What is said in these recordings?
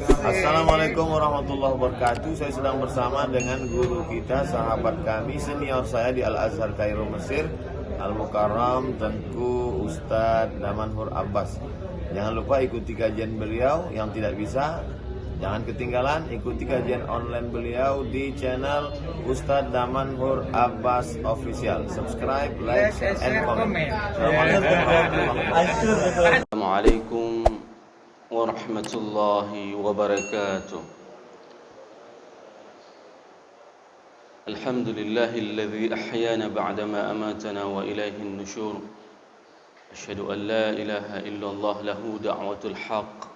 Assalamualaikum warahmatullahi wabarakatuh. Saya sedang bersama dengan guru kita, sahabat kami, senior saya di Al-Azhar Kairo Mesir, Al-Mukarram Tengku Ustadz Damanhur Abbas. Jangan lupa ikuti kajian beliau. Yang tidak bisa, jangan ketinggalan ikuti kajian online beliau di channel Ustadz Damanhur Abbas Official. Subscribe, like, and comment. Assalamualaikum warahmatullahi wabarakatuh. Alhamdulillahilladzi ahyana ba'dama amatana wa ilaihin nusyur. Asyhadu an la ilaha illallah lahu da'watul haqq.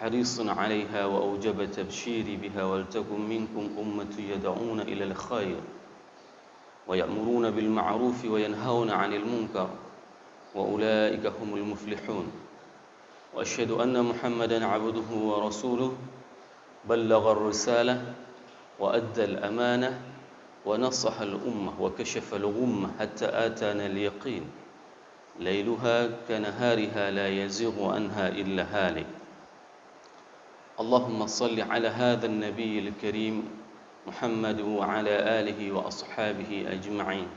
Harisun 'alaiha wa aujaba tabshiri biha wal takum minkum ummatun yad'una ila al-khair wa ya'muruna bil ma'ruf wa yanhauna 'anil munkar wa ulaika humul muflihun. وأشهد أن محمدًا عبده ورسوله بلغ الرسالة وأدى الأمانة ونصح الأمة وكشف الغمة حتى آتانا اليقين ليلها كنهارها لا يزيغ عنها إلا هالك. اللهم صل على هذا النبي الكريم محمد وعلى آله وأصحابه أجمعين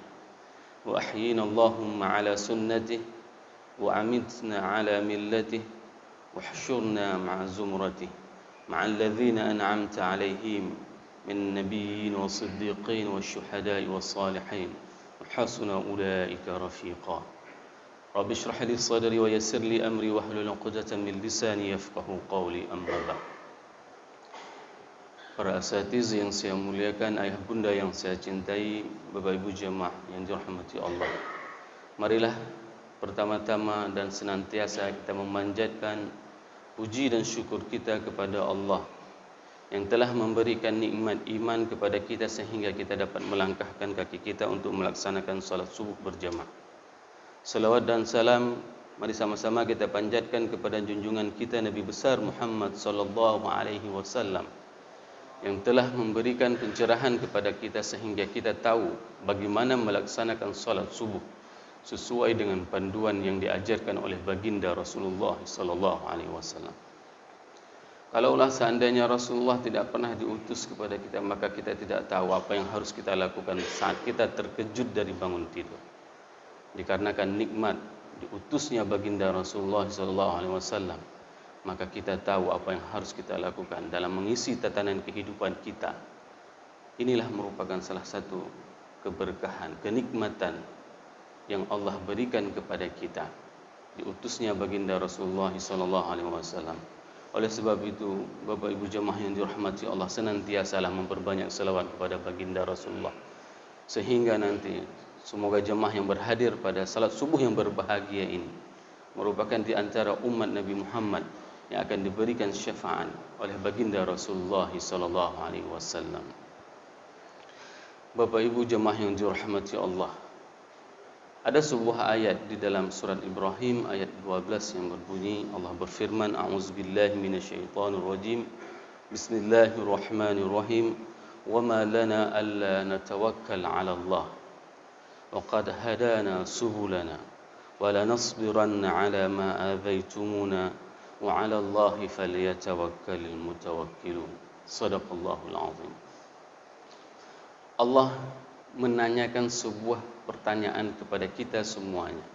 وأحيينا اللهم على سنته وأمتنا على ملته واحشرنا مع زمرته مع الذين أنعمت عليهم من النبيين والصديقين والشهداء والصالحين وحسن أولئك رفيقا. رب اشرح لي صدري ويسر لي أمري واحلل عقدة من لساني يفقهوا قولي. أما بعد. Para asatiz yang saya muliakan, ayah bunda yang saya cintai, Bapak Ibu jemaah yang dirahmati Allah, marilah pertama-tama dan senantiasa kita memanjatkan puji dan syukur kita kepada Allah yang telah memberikan nikmat iman kepada kita sehingga kita dapat melangkahkan kaki kita untuk melaksanakan salat subuh berjamaah. Salawat dan salam mari sama-sama kita panjatkan kepada junjungan kita Nabi besar Muhammad sallallahu alaihi wasallam yang telah memberikan pencerahan kepada kita sehingga kita tahu bagaimana melaksanakan salat subuh sesuai dengan panduan yang diajarkan oleh baginda Rasulullah sallallahu alaihi wasallam. Kalaulah seandainya Rasulullah tidak pernah diutus kepada kita, maka kita tidak tahu apa yang harus kita lakukan saat kita terkejut dari bangun tidur. Dikarenakan nikmat diutusnya baginda Rasulullah sallallahu alaihi wasallam, maka kita tahu apa yang harus kita lakukan dalam mengisi tatanan kehidupan kita. Inilah merupakan salah satu keberkahan, kenikmatan yang Allah berikan kepada kita, diutusnya baginda Rasulullah sallallahu alaihi wasallam. Oleh sebab itu, Bapak Ibu jemaah yang dirahmati Allah, senantiasalah memperbanyak selawat kepada baginda Rasulullah sehingga nanti semoga jemaah yang berhadir pada salat subuh yang berbahagia ini merupakan di antara umat Nabi Muhammad yang akan diberikan syafaat oleh baginda Rasulullah sallallahu alaihi wasallam. Bapak Ibu jemaah yang dirahmati Allah, ada sebuah ayat di dalam surat Ibrahim ayat 12 yang berbunyi, Allah berfirman, A'udzubillahi minasyaitonir rajim. Bismillahirrahmanirrahim. Wa ma lana alla natawakkal 'ala Allah wa qad hadana subulana wa lanasbiranna 'ala ma adzaitumuna wa 'ala Allahi falyatawakkalul mutawakkilun. Shadaqallahul 'azim. Allah menanyakan sebuah pertanyaan kepada kita semuanya,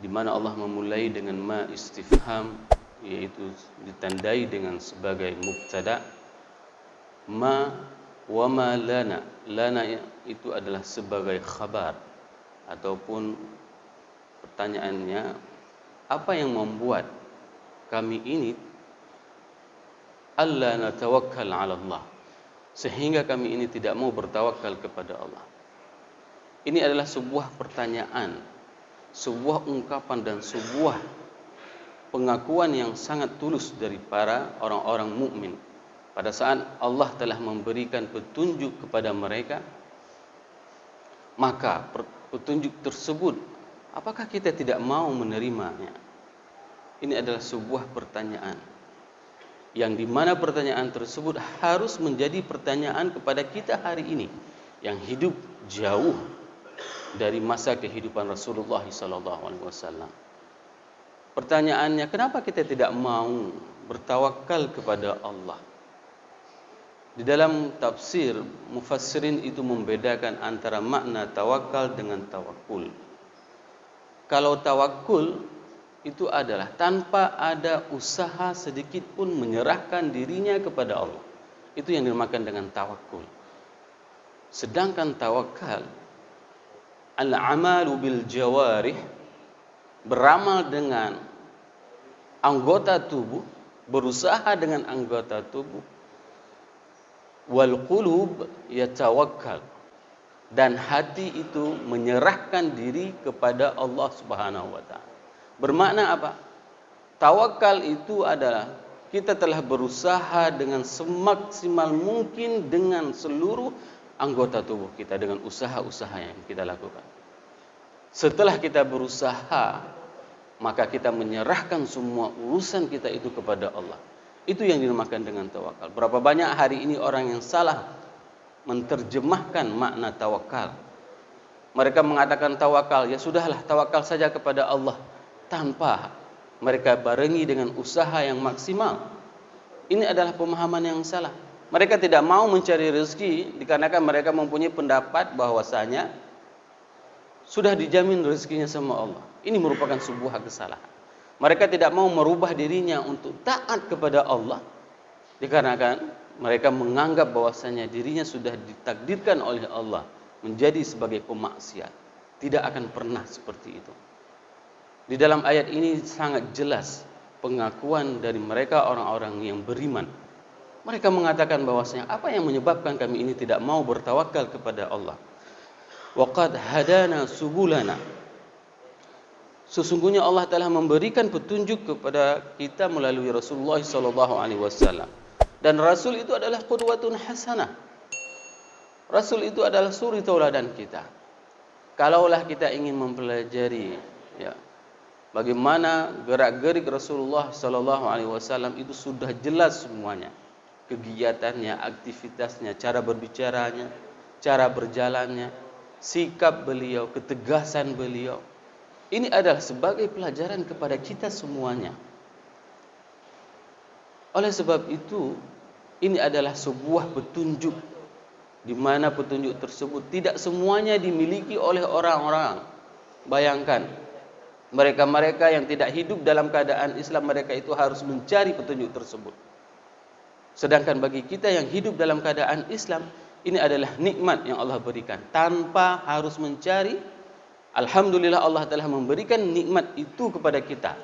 di mana Allah memulai dengan ma istifham, yaitu ditandai dengan sebagai mubtada. Ma wa ma lana, lana itu adalah sebagai khabar, ataupun pertanyaannya, apa yang membuat kami ini alla natawakkal 'ala Allah, sehingga kami ini tidak mau bertawakal kepada Allah. Ini adalah sebuah pertanyaan, sebuah ungkapan dan sebuah pengakuan yang sangat tulus dari para orang-orang mukmin pada saat Allah telah memberikan petunjuk kepada mereka. Maka petunjuk tersebut, apakah kita tidak mau menerimanya? Ini adalah sebuah pertanyaan yang dimana pertanyaan tersebut harus menjadi pertanyaan kepada kita hari ini yang hidup jauh dari masa kehidupan Rasulullah SAW. Pertanyaannya, kenapa kita tidak mau bertawakal kepada Allah. Di dalam tafsir, mufassirin itu membedakan antara makna tawakal dengan tawakul. Kalau tawakul itu adalah tanpa ada usaha sedikit pun menyerahkan dirinya kepada Allah. Itu yang dinamakan dengan tawakul. Sedangkan tawakal, al-amalu bil jawarih, beramal dengan anggota tubuh, berusaha dengan anggota tubuh. Wal qulub yatawakkal, dan hati itu menyerahkan diri kepada Allah Subhanahu wa taala. Bermakna apa? Tawakal itu adalah kita telah berusaha dengan semaksimal mungkin dengan seluruh anggota tubuh kita, dengan usaha-usaha yang kita lakukan. Setelah kita berusaha, maka kita menyerahkan semua urusan kita itu kepada Allah. Itu yang dinamakan dengan tawakal. Berapa banyak hari ini orang yang salah menerjemahkan makna tawakal. Mereka mengatakan tawakal, ya sudahlah, tawakal saja kepada Allah, tanpa mereka barengi dengan usaha yang maksimal. Ini adalah pemahaman yang salah. Mereka tidak mau mencari rezeki dikarenakan mereka mempunyai pendapat bahwasanya sudah dijamin rezekinya sama Allah. Ini merupakan sebuah kesalahan. Mereka tidak mau merubah dirinya untuk taat kepada Allah dikarenakan mereka menganggap bahwasanya dirinya sudah ditakdirkan oleh Allah menjadi sebagai pemaksiat. Tidak akan pernah seperti itu. Di dalam ayat ini sangat jelas pengakuan dari mereka orang-orang yang beriman. Mereka mengatakan bahwasanya apa yang menyebabkan kami ini tidak mau bertawakal kepada Allah? Waqad hadana subulana. Sesungguhnya Allah telah memberikan petunjuk kepada kita melalui Rasulullah SAW. Dan Rasul itu adalah qudwatun hasanah. Rasul itu adalah suri tauladan kita. Kalaulah kita ingin mempelajari bagaimana gerak-gerik Rasulullah SAW, itu sudah jelas semuanya. Kegiatannya, aktivitasnya, cara berbicaranya, cara berjalannya, sikap beliau, ketegasan beliau. Ini adalah sebagai pelajaran kepada kita semuanya. Oleh sebab itu, ini adalah sebuah petunjuk, di mana petunjuk tersebut tidak semuanya dimiliki oleh orang-orang. Bayangkan, mereka-mereka yang tidak hidup dalam keadaan Islam, mereka itu harus mencari petunjuk tersebut. Sedangkan bagi kita yang hidup dalam keadaan Islam, ini adalah nikmat yang Allah berikan tanpa harus mencari. Alhamdulillah, Allah telah memberikan nikmat itu kepada kita.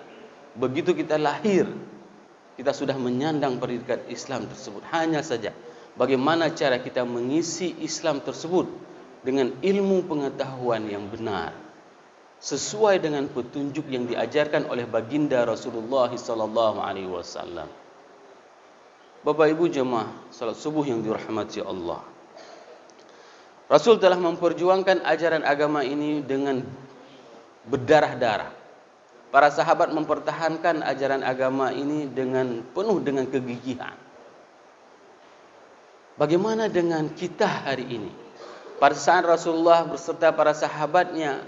Begitu kita lahir, kita sudah menyandang predikat Islam tersebut. Hanya saja bagaimana cara kita mengisi Islam tersebut dengan ilmu pengetahuan yang benar, sesuai dengan petunjuk yang diajarkan oleh baginda Rasulullah SAW. Bapak Ibu jemaah salat subuh yang dirahmati Allah, Rasul telah memperjuangkan ajaran agama ini dengan berdarah-darah. Para sahabat mempertahankan ajaran agama ini dengan penuh dengan kegigihan. Bagaimana dengan kita hari ini? Pada saat Rasulullah beserta para sahabatnya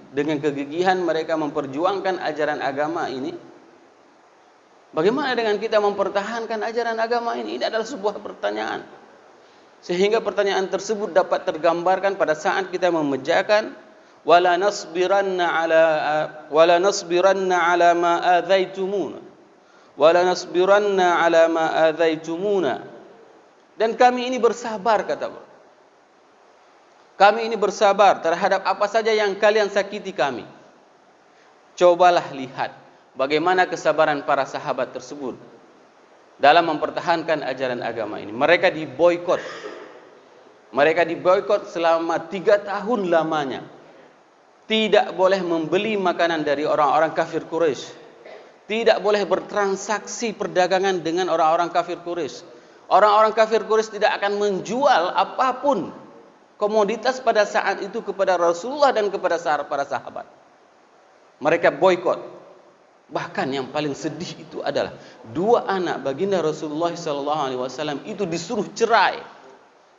dengan kegigihan mereka memperjuangkan ajaran agama ini, bagaimana dengan kita mempertahankan ajaran agama ini? Ini adalah sebuah pertanyaan. Sehingga pertanyaan tersebut dapat tergambarkan pada saat kita memejakan wala nasbiranna ala ma adzaitumuna wala nasbiranna ala ma adzaitumuna, dan kami ini bersabar, kata Allah. Kami ini bersabar terhadap apa saja yang kalian sakiti kami. Cobalah lihat bagaimana kesabaran para sahabat tersebut dalam mempertahankan ajaran agama ini. Mereka diboikot. Mereka diboikot selama 3 tahun lamanya. Tidak boleh membeli makanan dari orang-orang kafir Quraisy. Tidak boleh bertransaksi perdagangan dengan orang-orang kafir Quraisy. Orang-orang kafir Quraisy tidak akan menjual apapun komoditas pada saat itu kepada Rasulullah dan kepada para sahabat. Mereka boikot. Bahkan yang paling sedih itu adalah 2 anak baginda Rasulullah SAW itu disuruh cerai.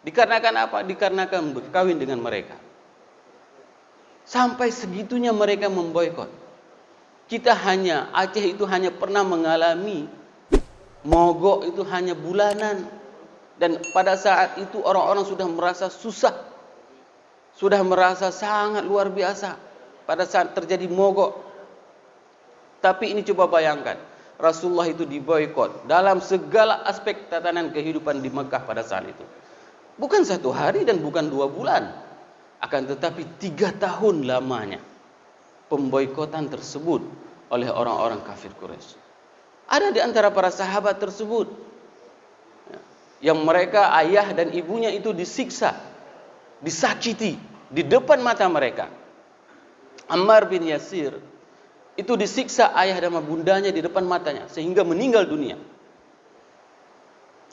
Dikarenakan apa? Dikarenakan berkawin dengan mereka. Sampai segitunya mereka memboikot. Aceh itu hanya pernah mengalami Mogok itu hanya bulanan. Dan pada saat itu orang-orang sudah merasa susah, sudah merasa sangat luar biasa pada saat terjadi mogok. Tapi ini coba bayangkan, Rasulullah itu diboikot dalam segala aspek tatanan kehidupan di Mekah pada saat itu. Bukan 1 hari dan bukan 2 bulan, akan tetapi 3 tahun lamanya pemboikotan tersebut oleh orang-orang kafir Quraisy. Ada di antara para sahabat tersebut yang mereka ayah dan ibunya itu disiksa, disakiti di depan mata mereka. Ammar bin Yasir itu disiksa ayah dan bundanya di depan matanya sehingga meninggal dunia.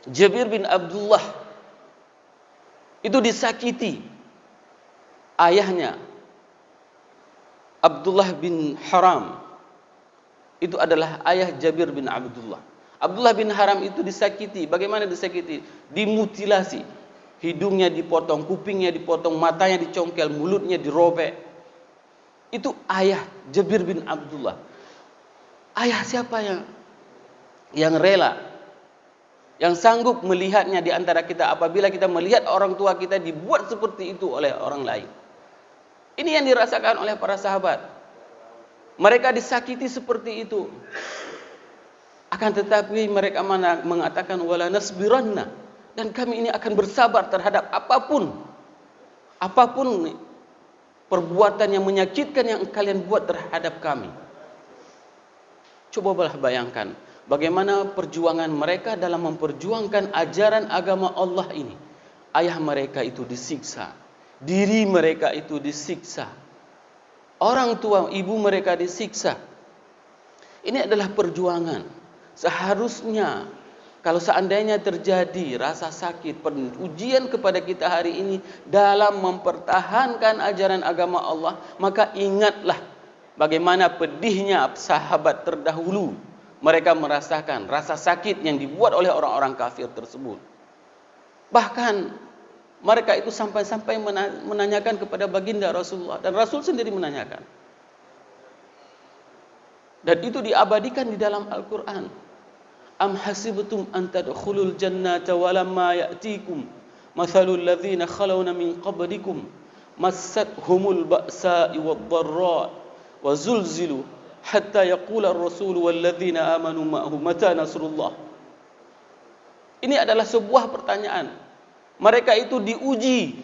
Jabir bin Abdullah itu disakiti ayahnya, Abdullah bin Haram. Itu adalah ayah Jabir bin Abdullah. Abdullah bin Haram itu disakiti. Bagaimana disakiti? Dimutilasi. Hidungnya dipotong, kupingnya dipotong, matanya dicongkel, mulutnya dirobek. Itu ayah Jabir bin Abdullah. Ayah siapa yang rela, yang sanggup melihatnya di antara kita apabila kita melihat orang tua kita dibuat seperti itu oleh orang lain? Ini yang dirasakan oleh para sahabat. Mereka disakiti seperti itu. Akan tetapi mereka mengatakan wala nasbiranna, dan kami ini akan bersabar terhadap apapun perbuatan yang menyakitkan yang kalian buat terhadap kami. Cobalah bayangkan bagaimana perjuangan mereka dalam memperjuangkan ajaran agama Allah ini. Ayah mereka itu disiksa, diri mereka itu disiksa, orang tua ibu mereka disiksa. Ini adalah perjuangan. Seharusnya kalau seandainya terjadi rasa sakit, ujian kepada kita hari ini dalam mempertahankan ajaran agama Allah, maka ingatlah bagaimana pedihnya sahabat terdahulu. Mereka merasakan rasa sakit yang dibuat oleh orang-orang kafir tersebut. Bahkan mereka itu sampai-sampai menanyakan kepada baginda Rasulullah, dan Rasul sendiri menanyakan. Dan itu diabadikan di dalam Al-Quran. Am hasibtum an tadkhulul jannata walamma ya'tikum mathalul ladzina khalawna min qablikum massathumul ba'sa'i wad-dharra wa zulzilu hatta yaqula ar-rasul wal ladzina amanu ma'ahu mata nasrullah. Ini adalah sebuah pertanyaan. Mereka itu diuji.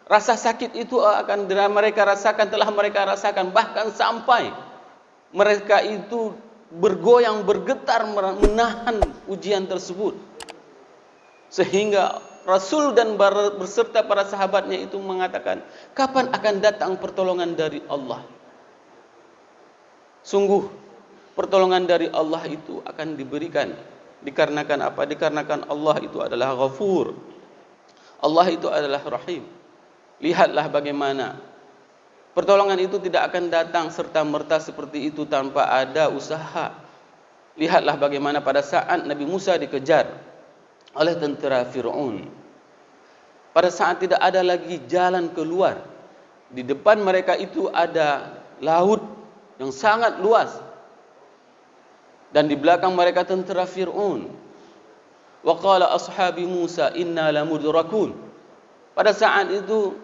Rasa sakit itu akan mereka rasakan, telah mereka rasakan, bahkan sampai mereka itu bergoyang, bergetar menahan ujian tersebut. Sehingga Rasul dan berserta para sahabatnya itu mengatakan, kapan akan datang pertolongan dari Allah? Sungguh pertolongan dari Allah itu akan diberikan. Dikarenakan apa? Dikarenakan Allah itu adalah Ghafur, Allah itu adalah Rahim. Lihatlah bagaimana pertolongan itu tidak akan datang serta-merta seperti itu tanpa ada usaha. Lihatlah bagaimana pada saat Nabi Musa dikejar oleh tentera Fir'aun. Pada saat tidak ada lagi jalan keluar, di depan mereka itu ada laut yang sangat luas, dan di belakang mereka tentera Fir'aun. Wa qala ashabi Musa inna lamudrakun. Pada saat itu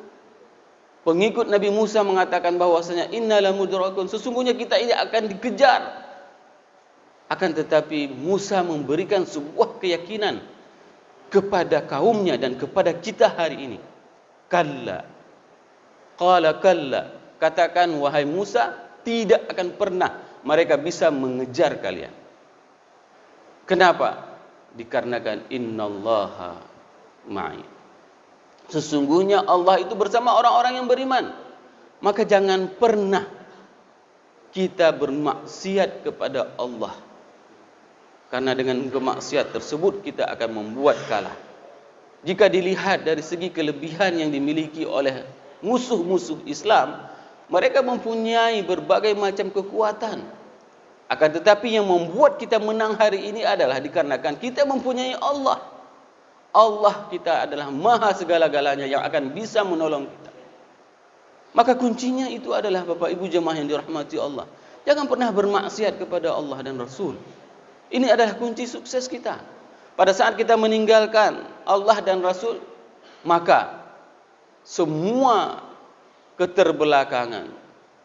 pengikut Nabi Musa mengatakan bahwasanya inna lamudrakun, sesungguhnya kita ini akan dikejar. Akan tetapi Musa memberikan sebuah keyakinan kepada kaumnya dan kepada kita hari ini. Kalla. Qala kalla. Katakan wahai Musa, tidak akan pernah mereka bisa mengejar kalian. Kenapa? Dikarenakan innallaha ma'i. Sesungguhnya Allah itu bersama orang-orang yang beriman. Maka jangan pernah kita bermaksiat kepada Allah. Karena dengan kemaksiat tersebut kita akan membuat kalah. Jika dilihat dari segi kelebihan yang dimiliki oleh musuh-musuh Islam, mereka mempunyai berbagai macam kekuatan. Akan tetapi yang membuat kita menang hari ini adalah dikarenakan kita mempunyai Allah. Allah kita adalah maha segala-galanya yang akan bisa menolong kita. Maka kuncinya itu adalah Bapak Ibu jemaah yang dirahmati Allah. Jangan pernah bermaksiat kepada Allah dan Rasul. Ini adalah kunci sukses kita. Pada saat kita meninggalkan Allah dan Rasul, maka semua keterbelakangan,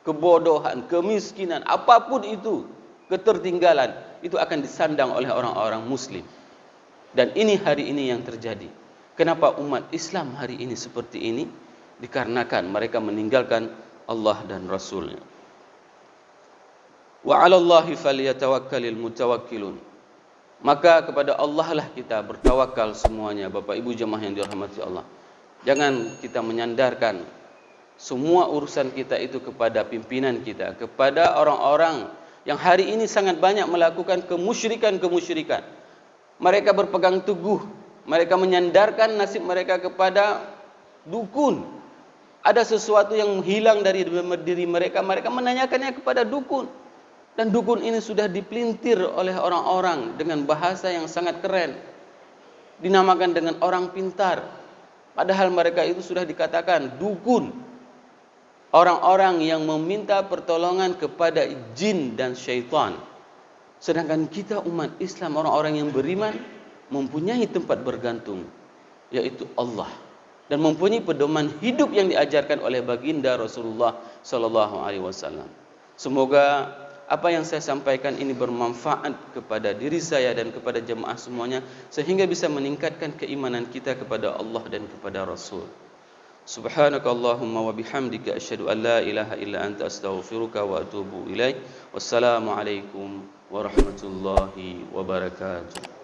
kebodohan, kemiskinan, apapun itu, ketertinggalan, itu akan disandang oleh orang-orang muslim. Dan ini hari ini yang terjadi. Kenapa umat Islam hari ini seperti ini? Dikarenakan mereka meninggalkan Allah dan Rasulnya. Wa 'alallahi falyatawakkalul mutawakkilun. Maka kepada Allah lah kita bertawakal semuanya, Bapak Ibu jemaah yang dirahmati Allah. Jangan kita menyandarkan semua urusan kita itu kepada pimpinan kita, kepada orang-orang yang hari ini sangat banyak melakukan kemusyrikan. Mereka berpegang teguh, mereka menyandarkan nasib mereka kepada dukun. Ada sesuatu yang hilang dari diri mereka, mereka menanyakannya kepada dukun. Dan dukun ini sudah dipelintir oleh orang-orang dengan bahasa yang sangat keren. Dinamakan dengan orang pintar. Padahal mereka itu sudah dikatakan dukun. Orang-orang yang meminta pertolongan kepada jin dan syaitan. Sedangkan kita umat Islam, orang-orang yang beriman, mempunyai tempat bergantung, yaitu Allah. Dan mempunyai pedoman hidup yang diajarkan oleh baginda Rasulullah SAW. Semoga apa yang saya sampaikan ini bermanfaat kepada diri saya dan kepada jemaah semuanya, sehingga bisa meningkatkan keimanan kita kepada Allah dan kepada Rasul. Subhanakallahumma wa bihamdika asyhadu an la ilaha illa anta astaghfiruka wa atubu ilaik. Wassalamualaikum warahmatullahi wabarakatuh.